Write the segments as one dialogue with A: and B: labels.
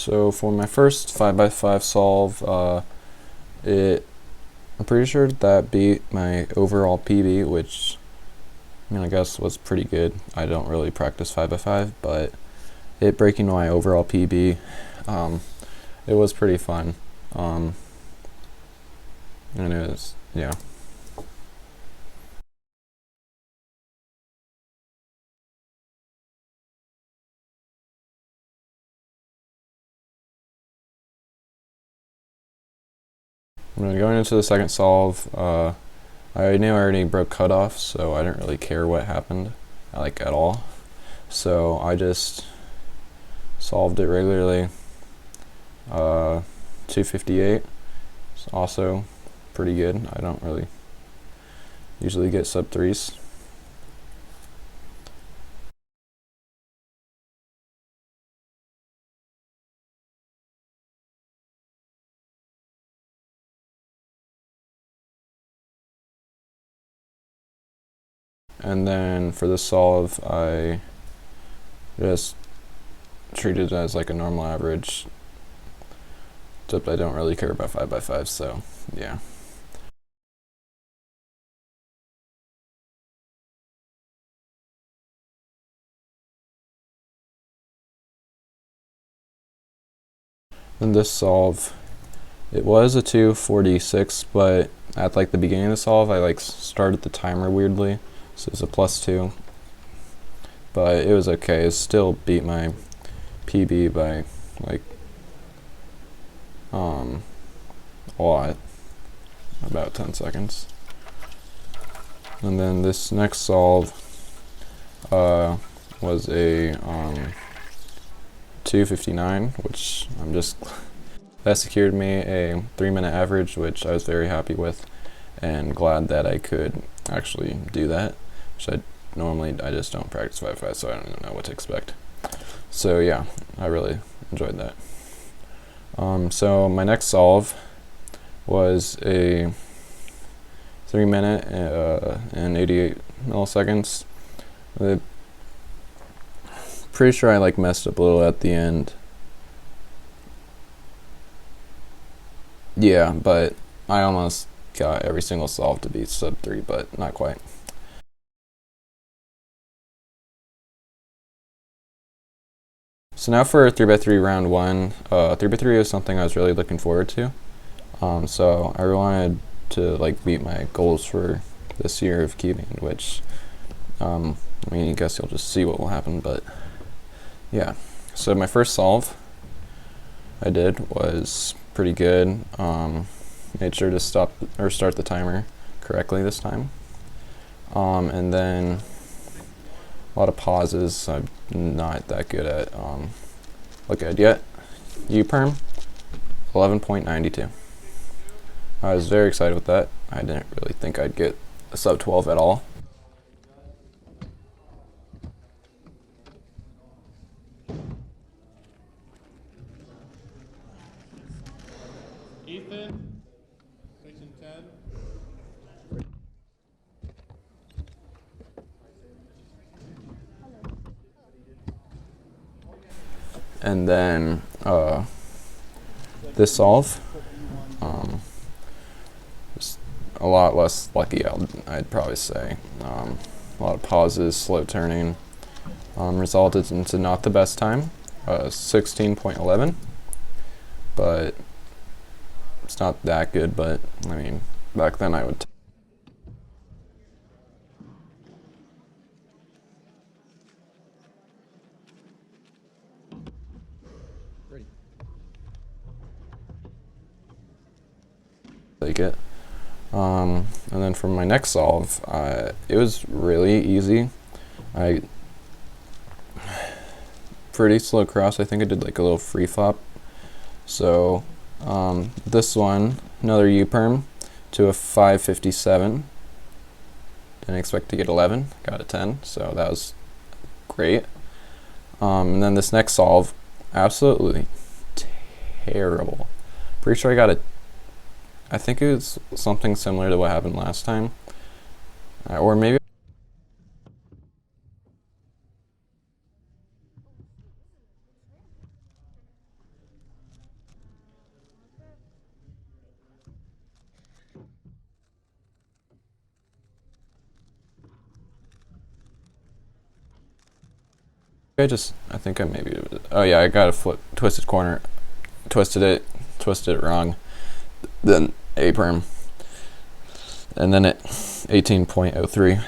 A: So for my first 5x5 solve, I'm pretty sure that beat my overall PB, which I guess was pretty good. I don't really practice 5x5, but it breaking my overall PB, it was pretty fun. And it was, yeah. Going into the second solve, I knew I already broke cutoff, so I didn't really care what happened, like at all. So I just solved it regularly. 258 is also pretty good. I don't really usually get sub 3s. And then for the solve, I just treated it as like a normal average, except I don't really care about 5x5, so yeah. And this solve, it was a 246, but at like the beginning of the solve, I like started the timer weirdly, so it's a +2. But it was okay. It still beat my PB by like a lot, about 10 seconds. And then this next solve was a 259, which that secured me a 3-minute average, which I was very happy with and glad that I could actually do that, which I just don't practice 5x5, so I don't even know what to expect. So yeah, I really enjoyed that. So my next solve was a 3-minute and 88 milliseconds. Pretty sure I like messed up a little at the end. Yeah, but I almost got every single solve to be sub 3, but not quite. So now for 3x3 round 1. 3x3 is something I was really looking forward to. So I really wanted to like beat my goals for this year of keeping, which I guess you'll just see what will happen, but yeah. So my first solve I did was pretty good. Made sure to start the timer correctly this time. And then a lot of pauses. I'm not that good at look at yet. U-perm 11.92. I was very excited with that. I didn't really think I'd get a sub 12 at all.
B: Ethan, section 10.
A: And then this solve, just a lot less lucky, I'd probably say. A lot of pauses, slow turning, resulted into not the best time, 16.11, but it's not that good. But I mean, back then I would. Take it. And then for my next solve, it was really easy. Pretty slow cross. I think I did like a little free flop. So this one, another U-perm to a 557. Didn't expect to get 11. Got a 10. So that was great. And then this next solve, absolutely terrible. Pretty sure I got I think it was something similar to what happened last time. Or maybe. I think I maybe, oh yeah, I got a twisted corner, twisted it wrong, then A perm, and then it 18.03.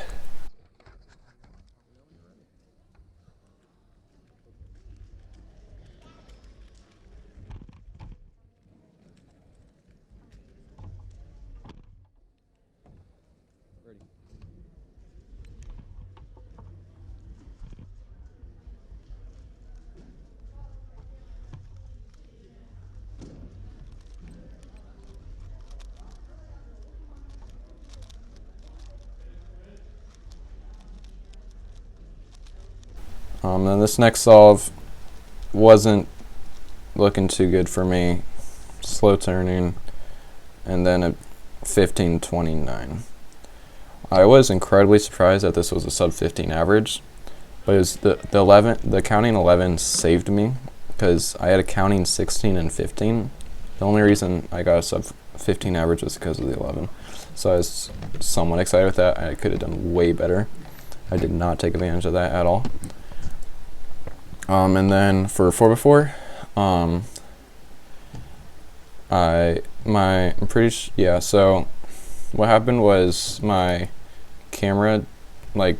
A: Then this next solve wasn't looking too good for me. Slow turning, and then a 15.29. I was incredibly surprised that this was a sub 15 average, but it was the counting 11 saved me because I had a counting 16 and 15. The only reason I got a sub 15 average was because of the 11. So I was somewhat excited with that. I could have done way better. I did not take advantage of that at all. And then for 4x4, I'm pretty yeah, so what happened was my camera like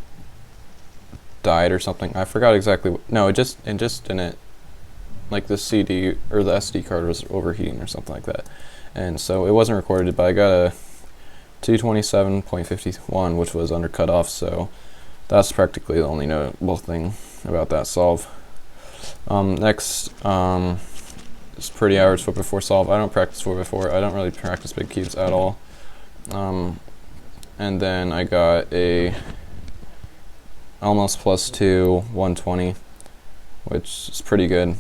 A: died or something. I forgot exactly. No, it just didn't, like the CD or the SD card was overheating or something like that. And so it wasn't recorded, but I got a 227.51, which was under cutoff, so that's practically the only notable thing about that solve. Next, it's pretty average 4x4 solve. I don't practice 4x4. I don't really practice big cubes at all. And then I got a almost +2, 120, which is pretty good.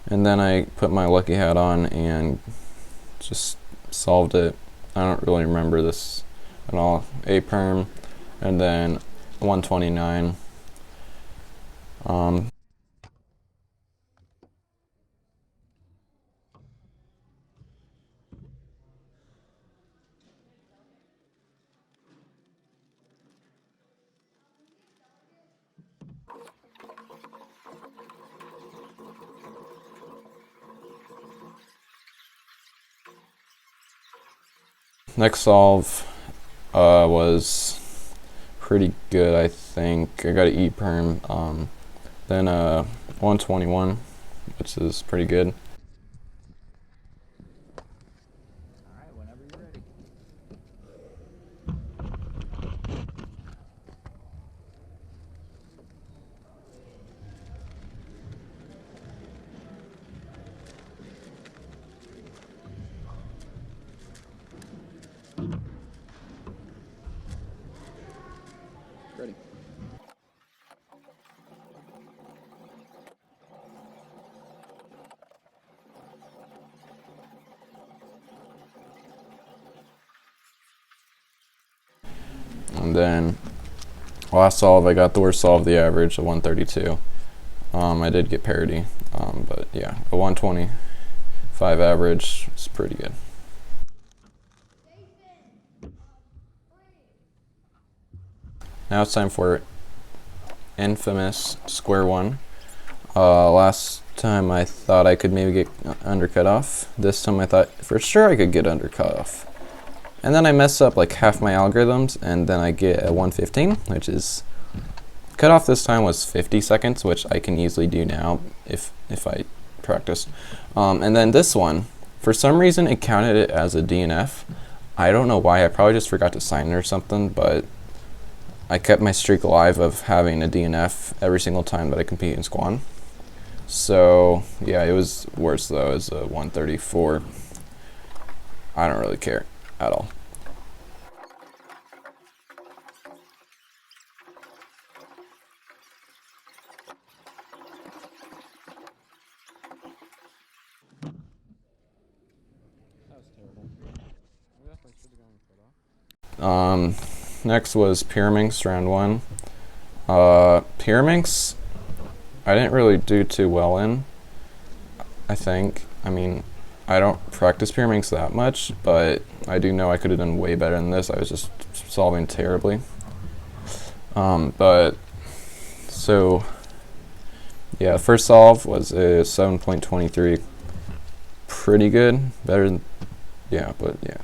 A: And then I put my lucky hat on and just solved it. I don't really remember this at all. A perm, and then 129. Next solve was pretty good, I think. I got an E perm, then 121, which is pretty good.
C: Alright, whenever you're ready. Ready.
A: And then last solve, I got the worst solve of the average, a 132. I did get parity, but yeah, a 125 average is pretty good. Now it's time for infamous square one. Last time I thought I could maybe get under cutoff. This time I thought for sure I could get under cutoff. And then I mess up like half my algorithms, and then I get a 115, which is cutoff this time was 50 seconds, which I can easily do now if I practice. And then this one, for some reason it counted it as a DNF. I don't know why. I probably just forgot to sign it or something, but I kept my streak alive of having a DNF every single time that I compete in Squan. So yeah, it was worse though. It was a 134. I don't really care at all. Next was Pyraminx round 1. Pyraminx, I didn't really do too well in, I think. I mean, I don't practice Pyraminx that much, but I do know I could have done way better than this. I was just solving terribly. So, yeah, first solve was a 7.23. Pretty good. Better than, yeah, but yeah.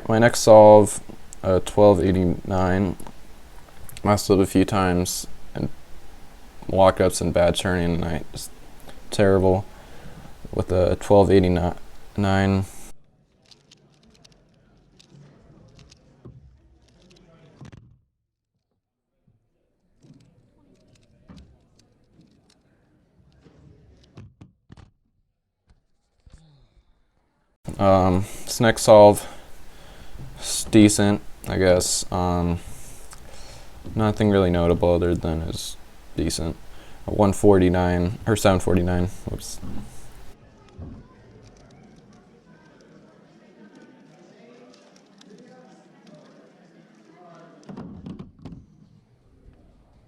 A: My next solve, 1289, messed up a few times, and walk-ups and bad turning, and I just terrible with a 1289. This next solve is decent, I guess. Nothing really notable other than is decent. 149 or 749. Whoops.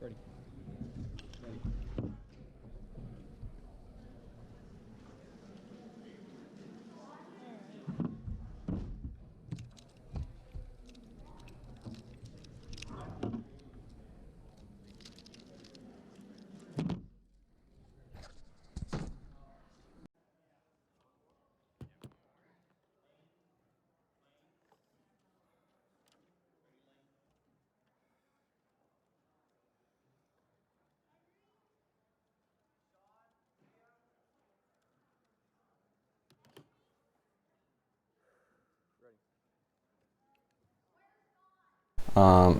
C: Ready.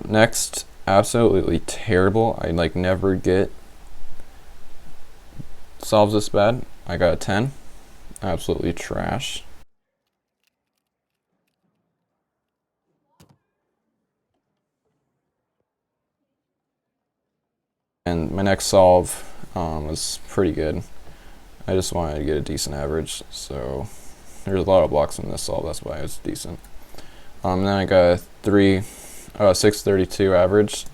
A: Next, absolutely terrible. I like never get solves this bad. I got a 10. Absolutely trash. And my next solve was pretty good. I just wanted to get a decent average, so there's a lot of blocks in this solve. That's why it was decent. Then I got a 632 average,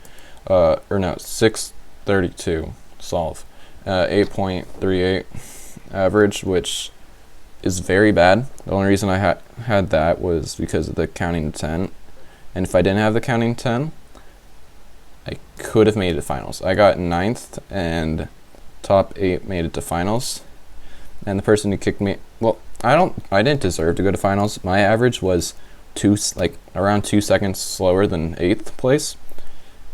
A: or no, 632 solve, 8.38 average, which is very bad. The only reason I had that was because of the counting 10, and if I didn't have the counting 10, I could have made it to finals. I got 9th, and top 8 made it to finals, and the person who kicked me, well, I didn't deserve to go to finals. My average was around 2 seconds slower than 8th place,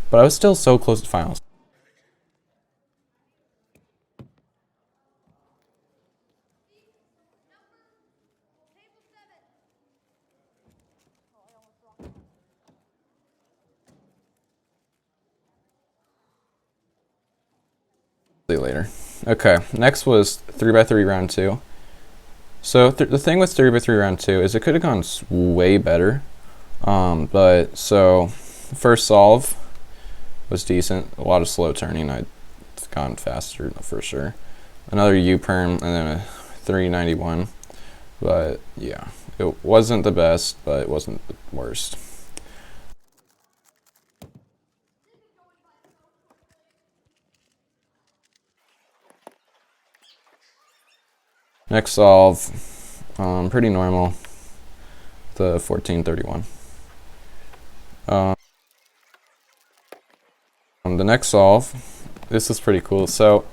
A: but I was still so close to finals. See you later. Okay, next was 3x3 round 2. So the thing with 3x3 round 2 is it could have gone way better. But so first solve was decent. A lot of slow turning. I'd gone faster for sure. Another U-perm and then a 391. But yeah, it wasn't the best, but it wasn't the worst. Next solve, pretty normal. The 1431. The next solve, this is pretty cool. So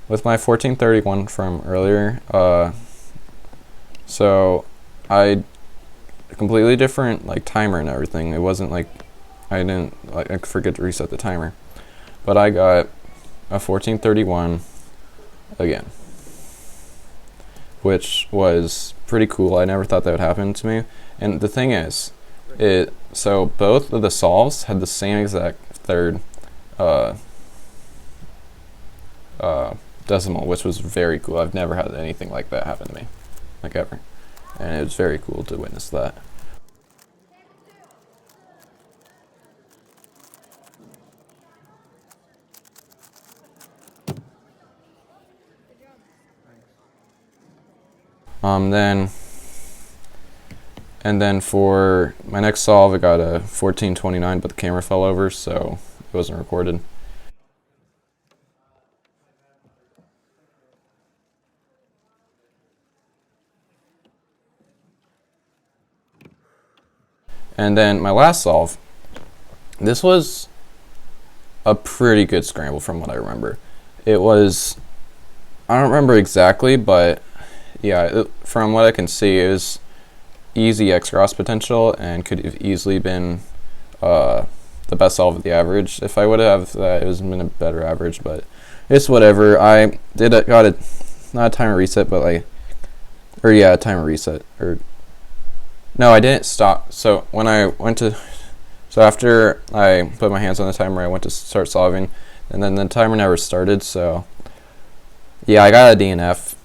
A: with my 1431 from earlier, so I completely different like timer and everything. It wasn't like I forget to reset the timer, but I got a 1431 again, which was pretty cool. I never thought that would happen to me. And the thing is, so both of the solves had the same exact third decimal, which was very cool. I've never had anything like that happen to me, like ever. And it was very cool to witness that. Then and then for my next solve, I got a 1429, but the camera fell over, so it wasn't recorded. And then my last solve, this was a pretty good scramble from what I remember. It was, I don't remember exactly, but yeah, from what I can see, it was easy X cross potential and could have easily been the best solve of the average. If I would have that, it was been a better average, but it's whatever. I got a not a timer reset, but like, or yeah, a timer reset. Or no, I didn't stop. So when I went to, so after I put my hands on the timer, I went to start solving, and then the timer never started. So yeah, I got a DNF.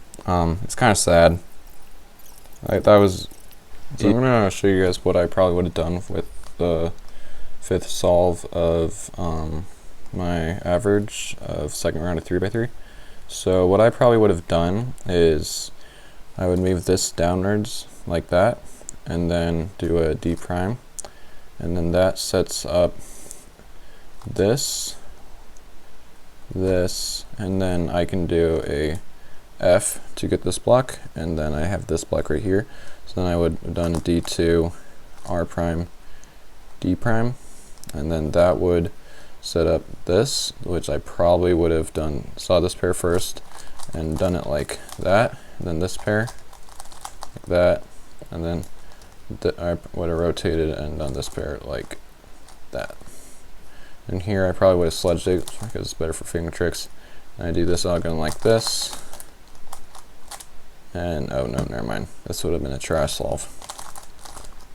A: It's kind of sad. That was. So I'm gonna show you guys what I probably would have done with the fifth solve of my average of second round of 3x3. So what I probably would have done is I would move this downwards like that, and then do a D prime, and then that sets up this, and then I can do a F to get this block, and then I have this block right here. So then I would have done D2, R prime, D prime, and then that would set up this, which I probably would have done, saw this pair first, and done it like that, and then this pair, like that, and then I would have rotated and done this pair like that. And here I probably would have sledged it because it's better for finger tricks. And I do this all going like this. And oh no, never mind. This would have been a trash solve.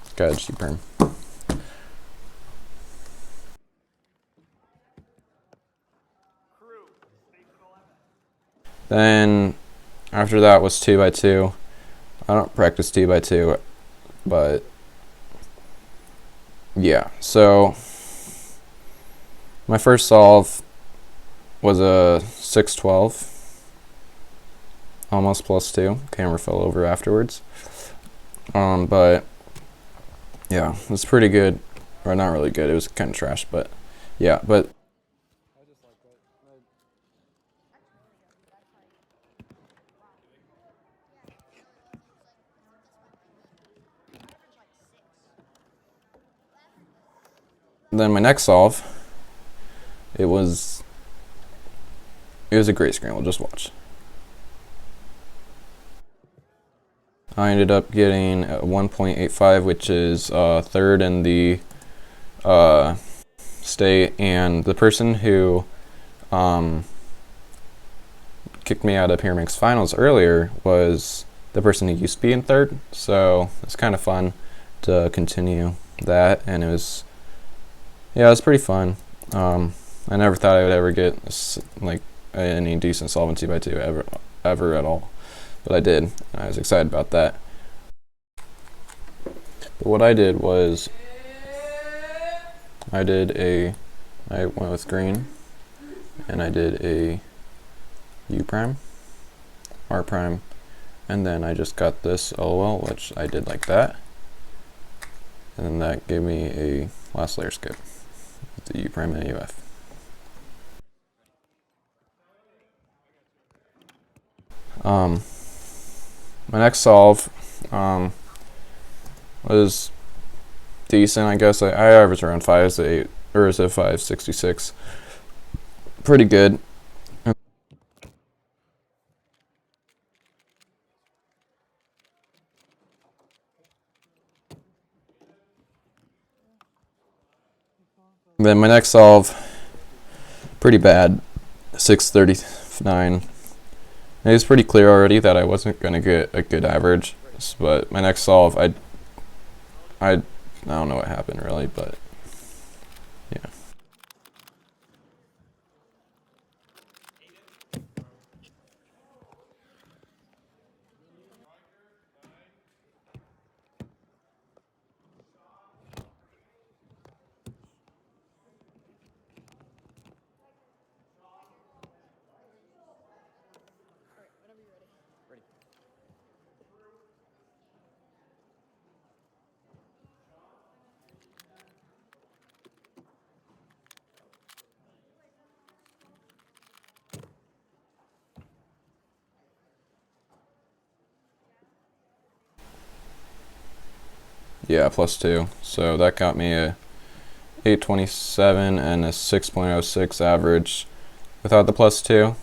A: It's got a G perm. Then after that was 2x2. I don't practice 2x2, but yeah. So my first solve was a 612. Almost +2. Camera fell over afterwards. But yeah, it was pretty good. Or not really good. It was kind of trash, but yeah. But then my next solve, it was a great scramble. Just watch. I ended up getting a 1.85, which is third in the state, and the person who kicked me out of Pyramix finals earlier was the person who used to be in third, so it's kind of fun to continue that, and it was pretty fun. I never thought I would ever get like any decent solvency by 2 ever at all, but I did, and I was excited about that. But what I did was I went with green, and I did a U prime, R prime, and then I just got this LOL, which I did like that, and then that gave me a last layer skip with the U prime and UF. My next solve was decent, I guess. I averaged around 5.8, or is it 5.66? Pretty good. Then my next solve, pretty bad, 6.39. It was pretty clear already that I wasn't going to get a good average, but my next solve, I don't know what happened really, but yeah. Yeah, +2. So that got me a 827 and a 6.06 average without the +2,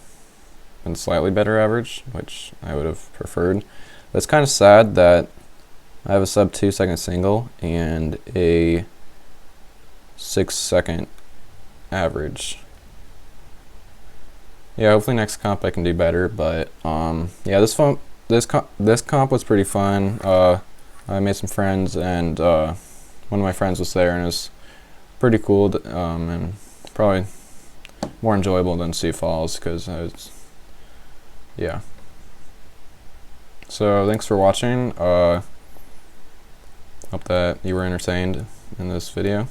A: and slightly better average, which I would have preferred. But it's kind of sad that I have a sub 2-second single and a 6-second average. Yeah, hopefully next comp I can do better, but yeah, this comp was pretty fun. I made some friends, and one of my friends was there, and it was pretty cool, and probably more enjoyable than Sioux Falls, because I was, yeah. So thanks for watching. Hope that you were entertained in this video.